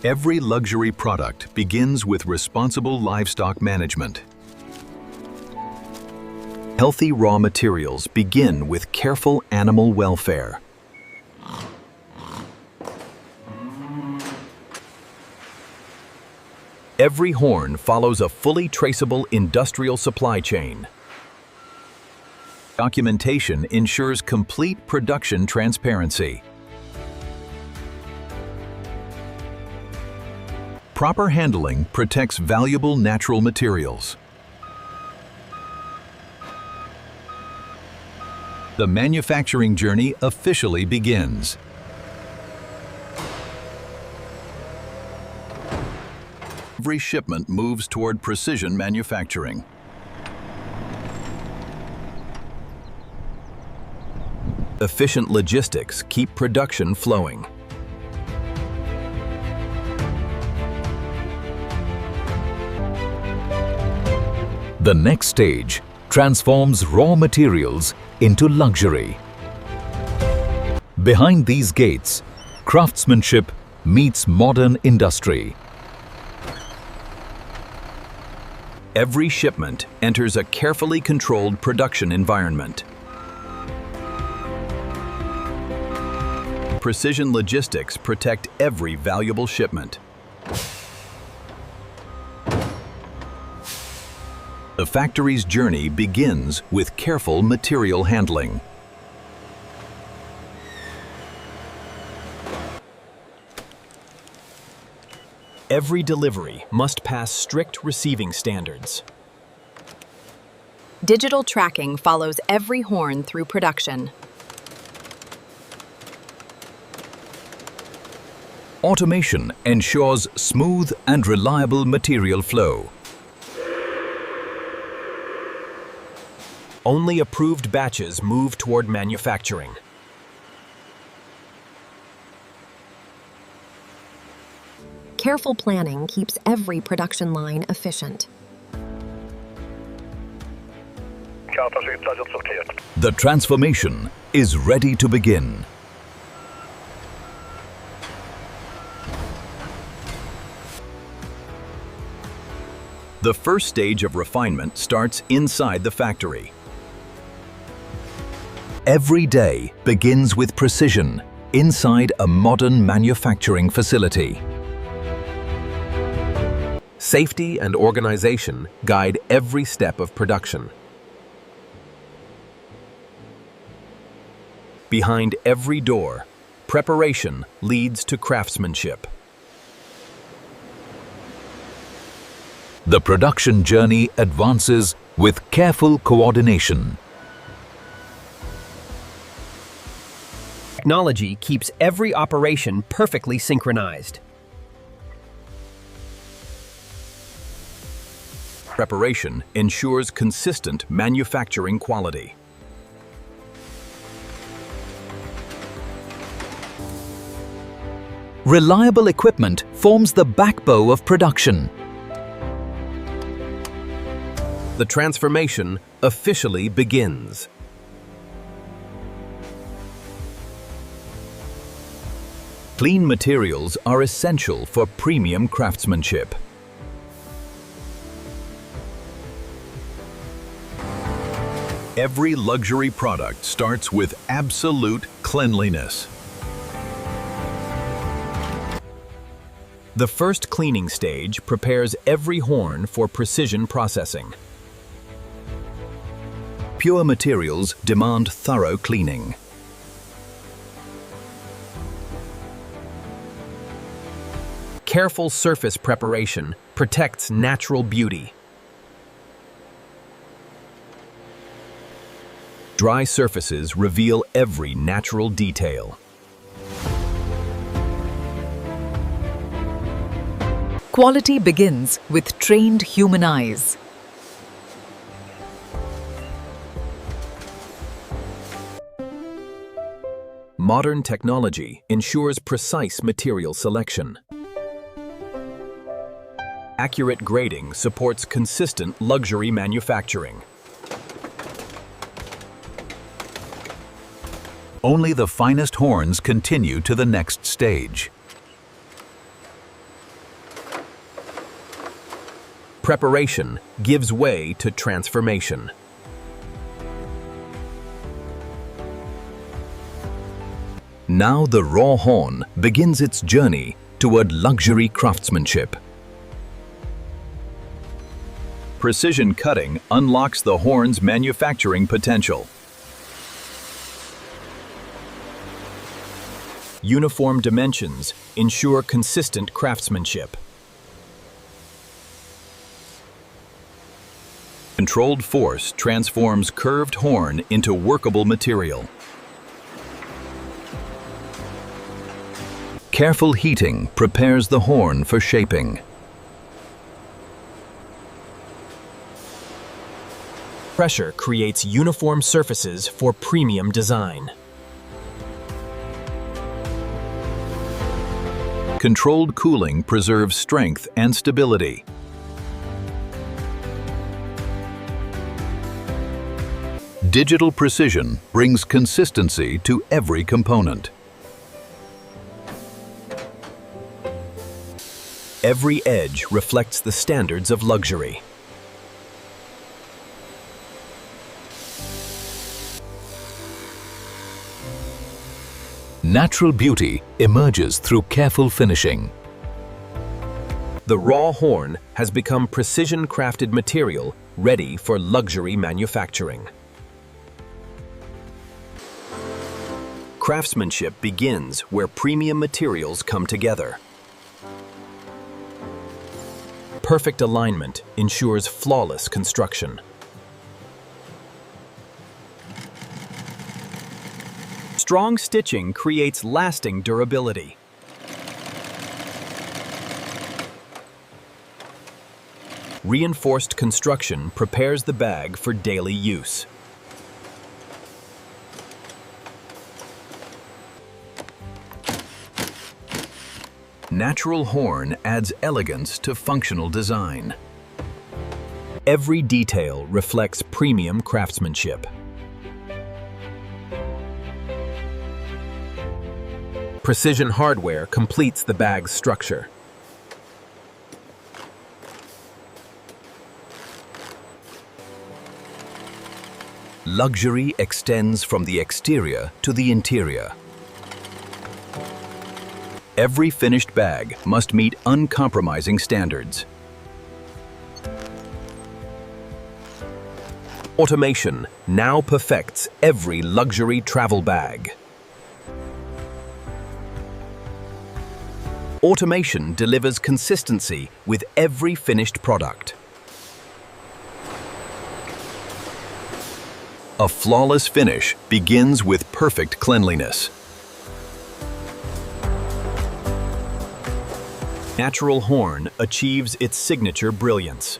Every luxury product begins with responsible livestock management. Healthy raw materials begin with careful animal welfare. Every horn follows a fully traceable industrial supply chain. Documentation ensures complete production transparency. Proper handling protects valuable natural materials. The manufacturing journey officially begins. Every shipment moves toward precision manufacturing. Efficient logistics keep production flowing. The next stage transforms raw materials into luxury. Behind these gates, craftsmanship meets modern industry. Every shipment enters a carefully controlled production environment. Precision logistics protect every valuable shipment. The factory's journey begins with careful material handling. Every delivery must pass strict receiving standards. Digital tracking follows every horn through production. Automation ensures smooth and reliable material flow. Only approved batches move toward manufacturing. Careful planning keeps every production line efficient. The transformation is ready to begin. The first stage of refinement starts inside the factory. Every day begins with precision inside a modern manufacturing facility. Safety and organization guide every step of production. Behind every door, preparation leads to craftsmanship. The production journey advances with careful coordination. Technology keeps every operation perfectly synchronized. Preparation ensures consistent manufacturing quality. Reliable equipment forms the backbone of production. The transformation officially begins. Clean materials are essential for premium craftsmanship. Every luxury product starts with absolute cleanliness. The first cleaning stage prepares every horn for precision processing. Pure materials demand thorough cleaning. Careful surface preparation protects natural beauty. Dry surfaces reveal every natural detail. Quality begins with trained human eyes. Modern technology ensures precise material selection. Accurate grading supports consistent luxury manufacturing. Only the finest horns continue to the next stage. Preparation gives way to transformation. Now the raw horn begins its journey toward luxury craftsmanship. Precision cutting unlocks the horn's manufacturing potential. Uniform dimensions ensure consistent craftsmanship. Controlled force transforms curved horn into workable material. Careful heating prepares the horn for shaping. Pressure creates uniform surfaces for premium design. Controlled cooling preserves strength and stability. Digital precision brings consistency to every component. Every edge reflects the standards of luxury. Natural beauty emerges through careful finishing. The raw horn has become precision-crafted material ready for luxury manufacturing. Craftsmanship begins where premium materials come together. Perfect alignment ensures flawless construction. Strong stitching creates lasting durability. Reinforced construction prepares the bag for daily use. Natural horn adds elegance to functional design. Every detail reflects premium craftsmanship. Precision hardware completes the bag's structure. Luxury extends from the exterior to the interior. Every finished bag must meet uncompromising standards. Automation now perfects every luxury travel bag. Automation delivers consistency with every finished product. A flawless finish begins with perfect cleanliness. Natural horn achieves its signature brilliance.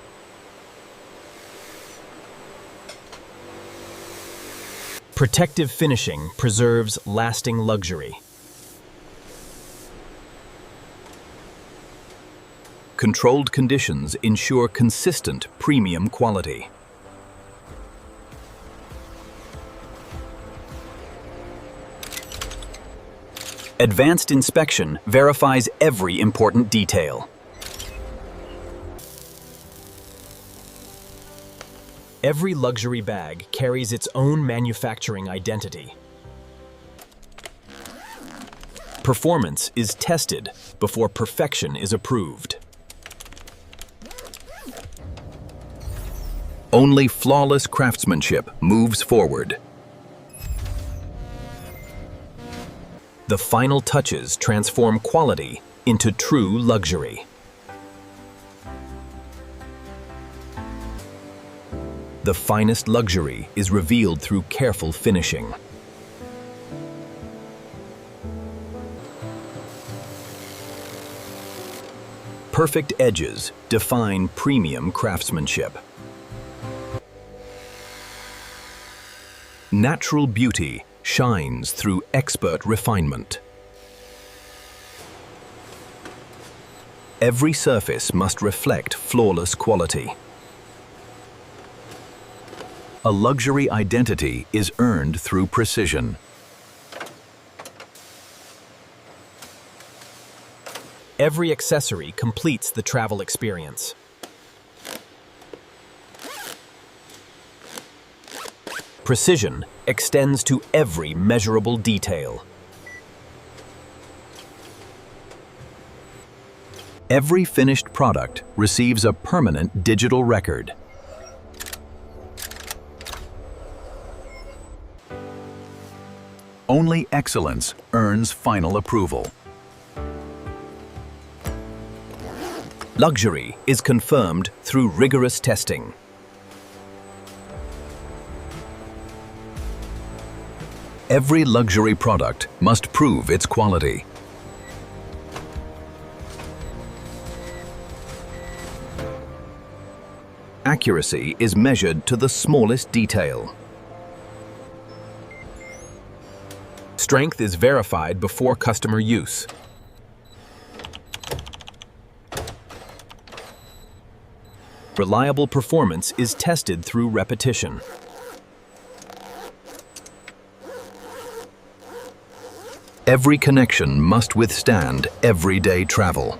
Protective finishing preserves lasting luxury. Controlled conditions ensure consistent premium quality. Advanced inspection verifies every important detail. Every luxury bag carries its own manufacturing identity. Performance is tested before perfection is approved. Only flawless craftsmanship moves forward. The final touches transform quality into true luxury. The finest luxury is revealed through careful finishing. Perfect edges define premium craftsmanship. Natural beauty shines through expert refinement. Every surface must reflect flawless quality. A luxury identity is earned through precision. Every accessory completes the travel experience. Precision extends to every measurable detail. Every finished product receives a permanent digital record. Only excellence earns final approval. Luxury is confirmed through rigorous testing. Every luxury product must prove its quality. Accuracy is measured to the smallest detail. Strength is verified before customer use. Reliable performance is tested through repetition. Every connection must withstand everyday travel.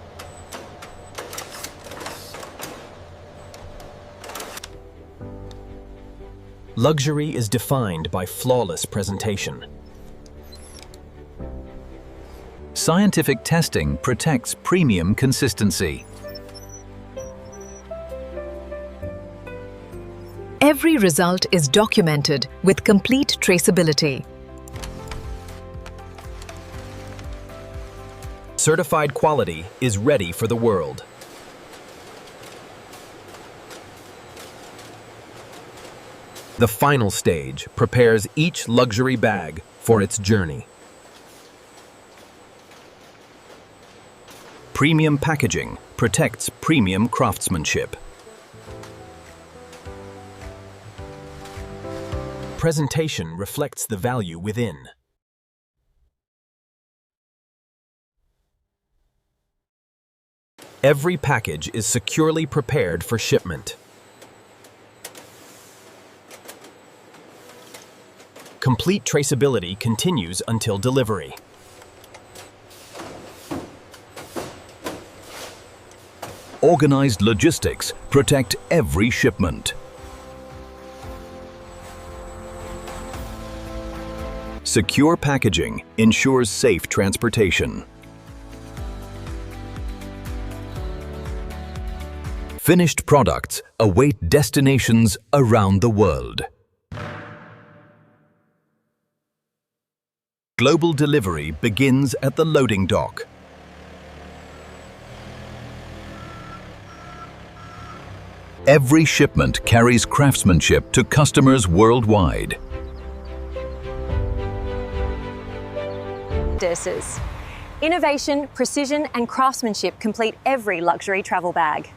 Luxury is defined by flawless presentation. Scientific testing protects premium consistency. Every result is documented with complete traceability. Certified quality is ready for the world. The final stage prepares each luxury bag for its journey. Premium packaging protects premium craftsmanship. Presentation reflects the value within. Every package is securely prepared for shipment. Complete traceability continues until delivery. Organized logistics protect every shipment. Secure packaging ensures safe transportation. Finished products await destinations around the world. Global delivery begins at the loading dock. Every shipment carries craftsmanship to customers worldwide. Innovation, precision and craftsmanship complete every luxury travel bag.